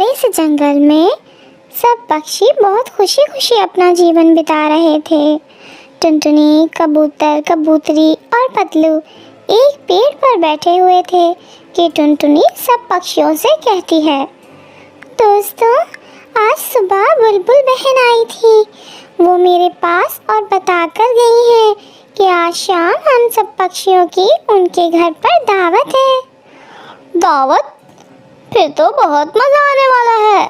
बड़े से जंगल में सब पक्षी बहुत खुशी खुशी अपना जीवन बिता रहे थे। टुनटुनी, कबूतर, कबूतरी और पतलू एक पेड़ पर बैठे हुए थे कि टुनटुनी सब पक्षियों से कहती है, दोस्तों, आज सुबह बुलबुल बहन आई थी। वो मेरे पास और बता कर गई है कि आज शाम हम सब पक्षियों की उनके घर पर दावत है। दावत? फिर तो बहुत मजा आने वाला है।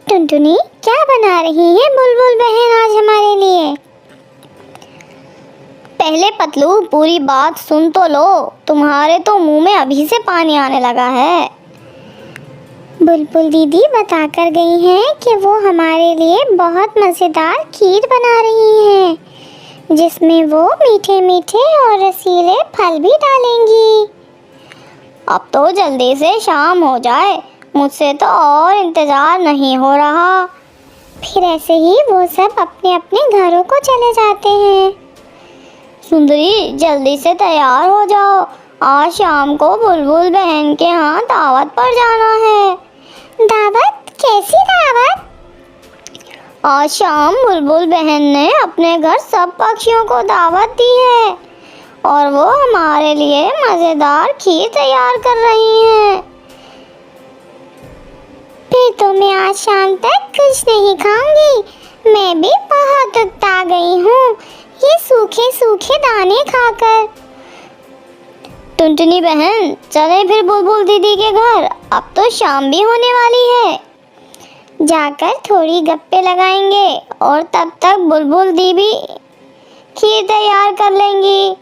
टुनटुनी, क्या बना रही है बुलबुल बहन आज हमारे लिए? पहले पतलू पूरी बात सुन तो लो, तुम्हारे तो मुंह में अभी से पानी आने लगा है। बुलबुल दीदी बता कर गई हैं कि वो हमारे लिए बहुत मज़ेदार खीर बना रही हैं, जिसमें वो मीठे मीठे और रसीले फल भी डालेंगी। अब तो जल्दी से शाम हो जाए, मुझसे तो और इंतज़ार नहीं हो रहा। फिर ऐसे ही वो सब अपने अपने घरों को चले जाते हैं। सुंदरी, जल्दी से तैयार हो जाओ, आज शाम को बुलबुल बहन के यहाँ दावत पर जाना है। दावत? कैसी दावत? आज शाम बुलबुल बहन ने अपने घर सब पक्षियों को दावत दी है और वो हमारे लिए मज़ेदार खीर तैयार कर रही हैं। फिर तो मैं आज शाम तक कुछ नहीं खाऊंगी। मैं भी बहुत उकता गई हूँ ये सूखे सूखे दाने खाकर। टुनटुनी बहन, चले फिर बुलबुल दीदी के घर, अब तो शाम भी होने वाली है। जाकर थोड़ी गप्पे लगाएंगे और तब तक बुलबुल दी भी खीर तैयार कर लेंगी।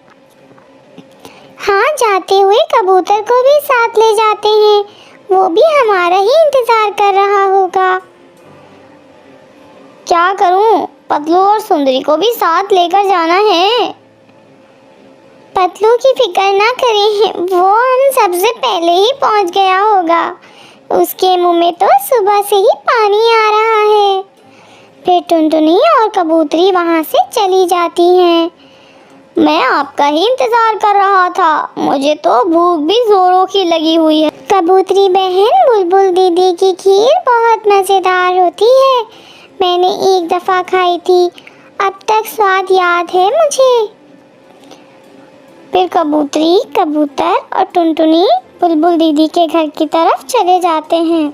हाँ, जाते हुए कबूतर को भी साथ ले जाते हैं, वो भी हमारा ही इंतजार कर रहा होगा। क्या करूं, पतलू और सुंदरी को भी साथ लेकर जाना है। पतलू की फिक्र ना करें, वो हम सबसे पहले ही पहुंच गया होगा। उसके मुंह में तो सुबह से ही पानी आ रहा है। फिर टुनटुनी और कबूतरी वहां से चली जाती हैं। मैं आपका ही इंतजार कर रहा था, मुझे तो भूख भी जोरों की लगी हुई है। कबूतरी बहन, बुलबुल दीदी की खीर बहुत मज़ेदार होती है। मैंने एक दफ़ा खाई थी, अब तक स्वाद याद है मुझे। फिर कबूतरी, कबूतर और टुनटुनी बुलबुल दीदी के घर की तरफ चले जाते हैं।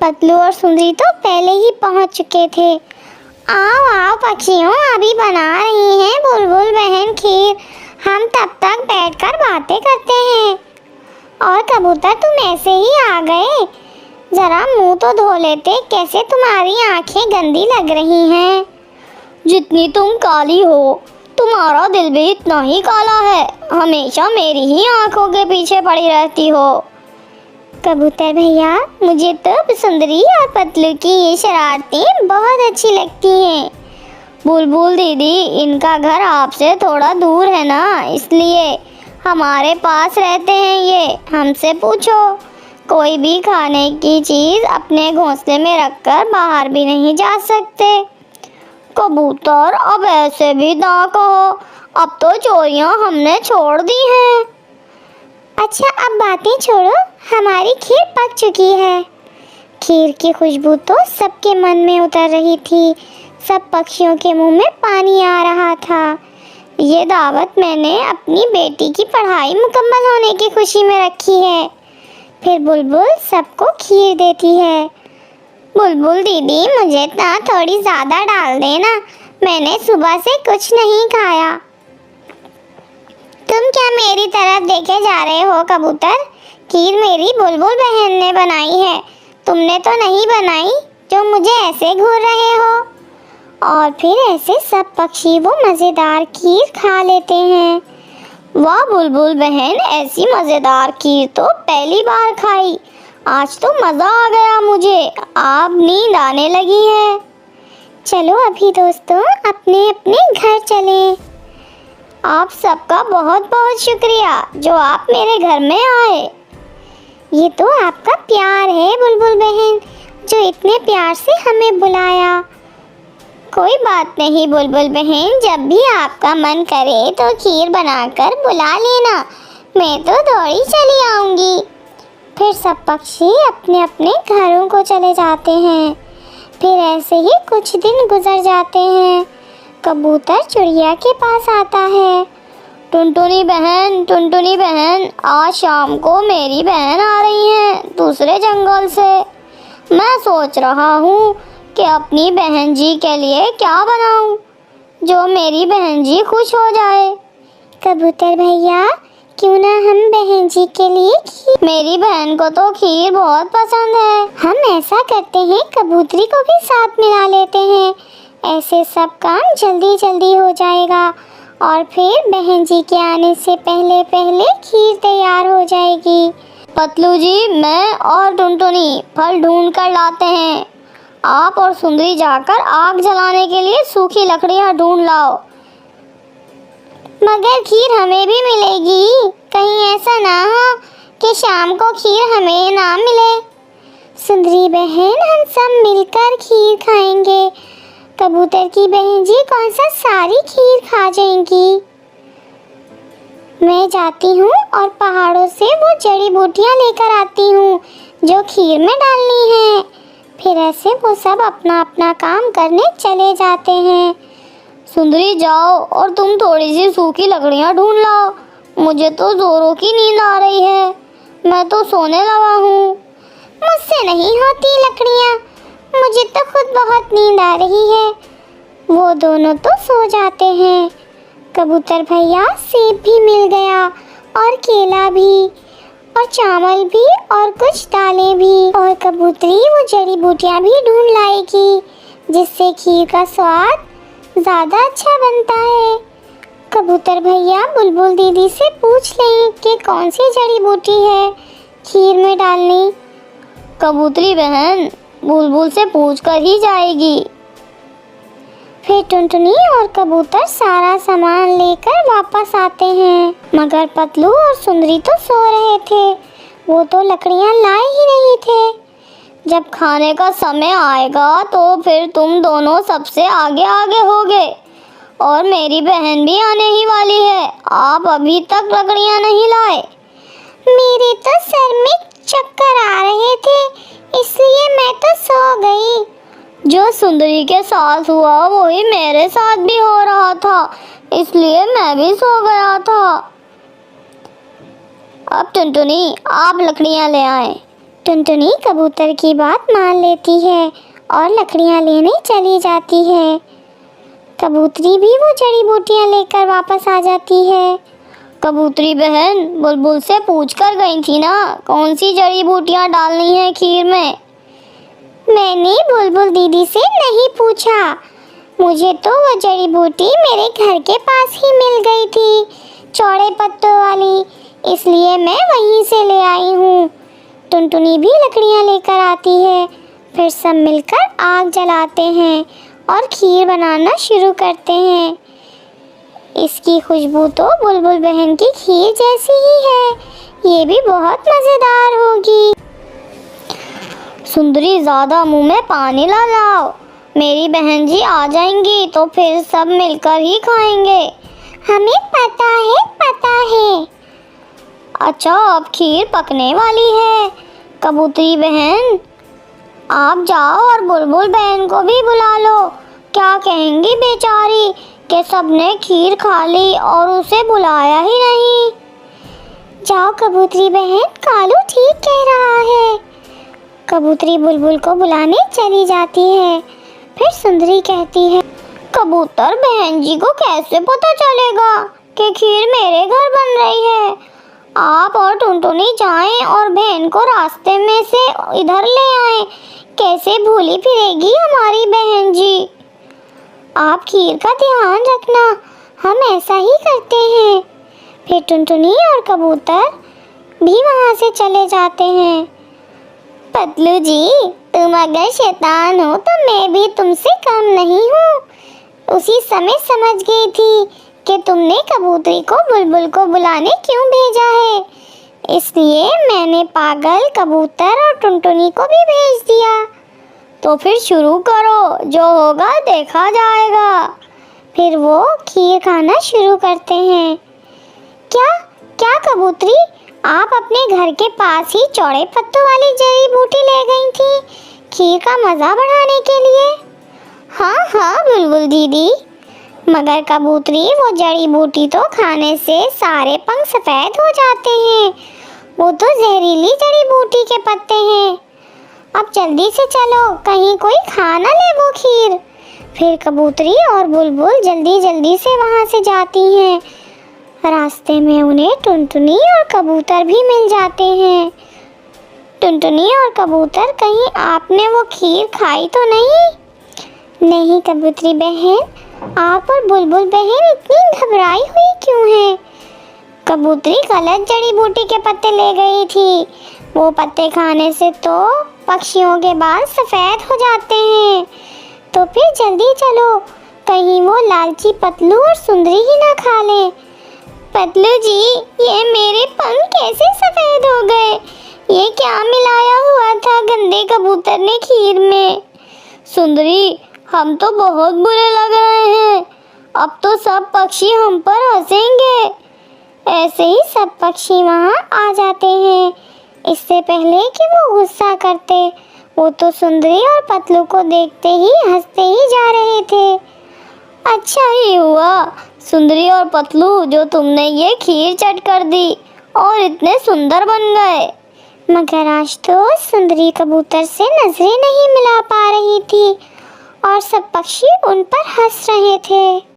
पतलू और सुंदरी तो पहले ही पहुंच चुके थे। आओ आओ पक्षियों, अभी बना रही हैं बुलबुल बहन खीर, हम तब तक बैठकर बातें करते हैं। और कबूतर, तुम ऐसे ही आ गए, जरा मुंह तो धो लेते, कैसे तुम्हारी आंखें गंदी लग रही हैं। जितनी तुम काली हो, तुम्हारा दिल भी इतना ही काला है, हमेशा मेरी ही आंखों के पीछे पड़ी रहती हो। कबूतर भैया, मुझे तो सुंदरी और पतलू की ये शरारतें बहुत अच्छी लगती हैं। बुलबुल दीदी, इनका घर आपसे थोड़ा दूर है ना, इसलिए हमारे पास रहते हैं ये। हमसे पूछो, कोई भी खाने की चीज़ अपने घोंसले में रखकर बाहर भी नहीं जा सकते। कबूतर, अब ऐसे भी ना कहो, अब तो चोरियां हमने छोड़ दी हैं। अच्छा, अब बातें छोड़ो, हमारी खीर पक चुकी है। खीर की खुशबू तो सबके मन में उतर रही थी, सब पक्षियों के मुंह में पानी आ रहा था। ये दावत मैंने अपनी बेटी की पढ़ाई मुकम्मल होने की खुशी में रखी है। फिर बुलबुल सबको खीर देती है। बुलबुल दीदी, मुझे ना थोड़ी ज़्यादा डाल देना, मैंने सुबह से कुछ नहीं खाया। तुम क्या मेरी तरफ देखे जा रहे हो कबूतर? खीर मेरी बुलबुल बहन ने बनाई है, तुमने तो नहीं बनाई जो मुझे ऐसे घूर रहे हो। और फिर ऐसे सब पक्षी वो मज़ेदार खीर खा लेते हैं। वाह बुलबुल बहन, ऐसी मज़ेदार खीर तो पहली बार खाई, आज तो मज़ा आ गया मुझे, अब नींद आने लगी है। चलो अभी दोस्तों अपने अपने घर चलें। आप सबका बहुत बहुत शुक्रिया जो आप मेरे घर में आए। ये तो आपका प्यार है बुलबुल बहन, जो इतने प्यार से हमें बुलाया। कोई बात नहीं बुलबुल बहन, जब भी आपका मन करे तो खीर बनाकर बुला लेना, मैं तो दौड़ी चली आऊँगी। फिर सब पक्षी अपने अपने घरों को चले जाते हैं। फिर ऐसे ही कुछ दिन गुजर जाते हैं। कबूतर चिड़िया के पास आता है। टुनटुनी बहन, आज शाम को मेरी बहन आ रही है दूसरे जंगल से। मैं सोच रहा हूँ कि अपनी बहन जी के लिए क्या बनाऊँ जो मेरी बहन जी खुश हो जाए। कबूतर भैया, क्यों ना हम बहन जी के लिए खीर। मेरी बहन को तो खीर बहुत पसंद है। हम ऐसा करते हैं, कबूतरी को भी साथ मिला लेते हैं। ऐसे सब काम जल्दी जल्दी हो जाएगा और फिर बहन जी के आने से पहले पहले खीर तैयार हो जाएगी। पतलू जी, मैं और टुनटुनी फल ढूंढ कर लाते हैं। आप और सुंदरी जाकर आग जलाने के लिए सूखी लकड़ियाँ ढूंढ लाओ। मगर खीर हमें भी मिलेगी। कहीं ऐसा ना हो कि शाम को खीर हमें ना मिले। सुंदरी बहन, हम सब मिलकर खीर खाएंगे। कबूतर की बहन जी कौन सा सारी खीर खा जाएंगी। मैं जाती हूँ और पहाड़ों से वो जड़ी बूटियाँ लेकर आती हूँ जो खीर में डालनी है। फिर ऐसे वो सब अपना अपना काम करने चले जाते हैं। सुंदरी, जाओ और तुम थोड़ी सी सूखी लकड़ियाँ ढूंढ लाओ। मुझे तो जोरों की नींद आ रही है। मैं तो सोने लगा हूँ। मुझसे नहीं होती लकड़ियाँ, मुझे तो खुद बहुत नींद आ रही है। वो दोनों तो सो जाते हैं। कबूतर भैया, सेब भी मिल गया और केला भी और चावल भी और कुछ दालें भी। और कबूतरी वो जड़ी बूटियाँ भी ढूंढ लाएगी जिससे खीर का स्वाद ज़्यादा अच्छा बनता है। कबूतर भैया बुलबुल दीदी से पूछ लें कि कौन सी जड़ी बूटी है खीर में डालनी। कबूतरी बहन बुलबुल से पूछ कर ही जाएगी। फिर टुनटुनी और कबूतर सारा सामान लेकर वापस आते हैं। मगर पतलू और सुंदरी तो सो रहे थे। वो तो लकड़ियाँ लाए ही नहीं थे। जब खाने का समय आएगा तो फिर तुम दोनों सबसे आगे आगे होगे और मेरी बहन भी आने ही वाली है। आप अभी तक लकड़ियाँ नहीं लाए। मेरे तो सर में चक्कर आ रहे थे, इसलिए मैं तो सो गई। जो सुंदरी के साथ हुआ वही मेरे साथ भी हो रहा था, इसलिए मैं भी सो गया था। अब टुनटुनी, आप लकड़ियाँ ले आए। टुनटुनी कबूतर की बात मान लेती है और लकड़ियाँ लेने चली जाती है। कबूतरी भी वो जड़ी बूटियाँ लेकर वापस आ जाती है। कबूतरी बहन बुलबुल से पूछ कर गई थी ना कौन सी जड़ी बूटियाँ डालनी है खीर में। मैंने बुलबुल दीदी से नहीं पूछा। मुझे तो वो जड़ी बूटी मेरे घर के पास ही मिल गई थी, चौड़े पत्तों वाली, इसलिए मैं वहीं से ले आई हूँ। टुनटुनी भी लकड़ियाँ लेकर आती है। फिर सब मिलकर आग जलाते हैं और खीर बनाना शुरू करते हैं। इसकी खुशबू तो बुलबुल बहन की खीर जैसी ही है। ये भी बहुत मज़ेदार होगी। सुंदरी, ज़्यादा मुंह में पानी ला लाओ। मेरी बहन जी आ जाएंगी तो फिर सब मिलकर ही खाएंगे। हमें पता है। अच्छा, अब खीर पकने वाली है। कबूतरी बहन, आप जाओ और बुलबुल बहन को भी बुला लो। क्या कहेंगी बेचारी कि सबने खीर खा ली और उसे बुलाया ही नहीं। जाओ कबूतरी बहन, कालू ठीक कह रहा है। कबूतरी बुलबुल को बुलाने चली जाती है। फिर सुंदरी कहती है, कबूतर बहन जी को कैसे पता चलेगा कि खीर मेरे घर बन रही है। आप और टुनटुनी जाएं और बहन को रास्ते में से इधर ले आएं। कैसे भूली फिरेगी हमारी बहन जी। आप खीर का ध्यान रखना, हम ऐसा ही करते हैं। फिर टुनटुनी और कबूतर भी वहाँ से चले जाते हैं। पतलू जी, तुम अगर शैतान हो तो मैं भी तुमसे कम नहीं हूँ। उसी समय समझ गई थी कि तुमने कबूतरी को बुलबुल को बुलाने क्यों भेजा है, इसलिए मैंने पागल कबूतर और टुनटुनी को भी भेज दिया। तो फिर शुरू करो, जो होगा देखा जाएगा। फिर वो खीर खाना शुरू करते हैं। क्या क्या कबूतरी, आप अपने घर के पास ही चौड़े पत्तों वाली जड़ी बूटी ले गई थी खीर का मज़ा बढ़ाने के लिए। हाँ हाँ बुलबुल दीदी, मगर कबूतरी वो जड़ी बूटी तो खाने से सारे पंख सफ़ेद हो जाते हैं। वो तो जहरीली जड़ी बूटी के पत्ते हैं। अब जल्दी से चलो, कहीं कोई खा ना ले वो खीर। फिर कबूतरी और बुलबुल जल्दी जल्दी से वहाँ से जाती हैं। रास्ते में उन्हें टुनटुनी और कबूतर भी मिल जाते हैं। टुनटुनी और कबूतर, कहीं आपने वो खीर खाई तो नहीं? नहीं कबूतरी बहन, आप और बुलबुल बहन इतनी घबराई हुई क्यों हैं? कबूतरी गलत जड़ी बूटी के पत्ते ले गई थी। वो पत्ते खाने से तो पक्षियों के बाल सफ़ेद हो जाते हैं। तो फिर जल्दी चलो, कहीं वो लालची पतलू और सुंदरी ही ना खा ले। पतलू जी, ये मेरे पंख कैसे सफ़ेद हो गए? ये क्या मिलाया हुआ था गंदे कबूतर ने खीर में? सुंदरी, हम तो बहुत बुरे लग रहे हैं। अब तो सब पक्षी हम पर हंसेंगे। ऐसे ही सब पक्षी वहाँ आ जाते हैं। इससे पहले कि वो गुस्सा करते, वो तो सुंदरी और पतलू को देखते ही हंसते ही जा रहे थे। अच्छा ही हुआ सुंदरी और पतलू, जो तुमने ये खीर चट कर दी और इतने सुंदर बन गए। मगर आज तो सुंदरी कबूतर से नजरें नहीं मिला पा रही थी और सब पक्षी उन पर हंस रहे थे।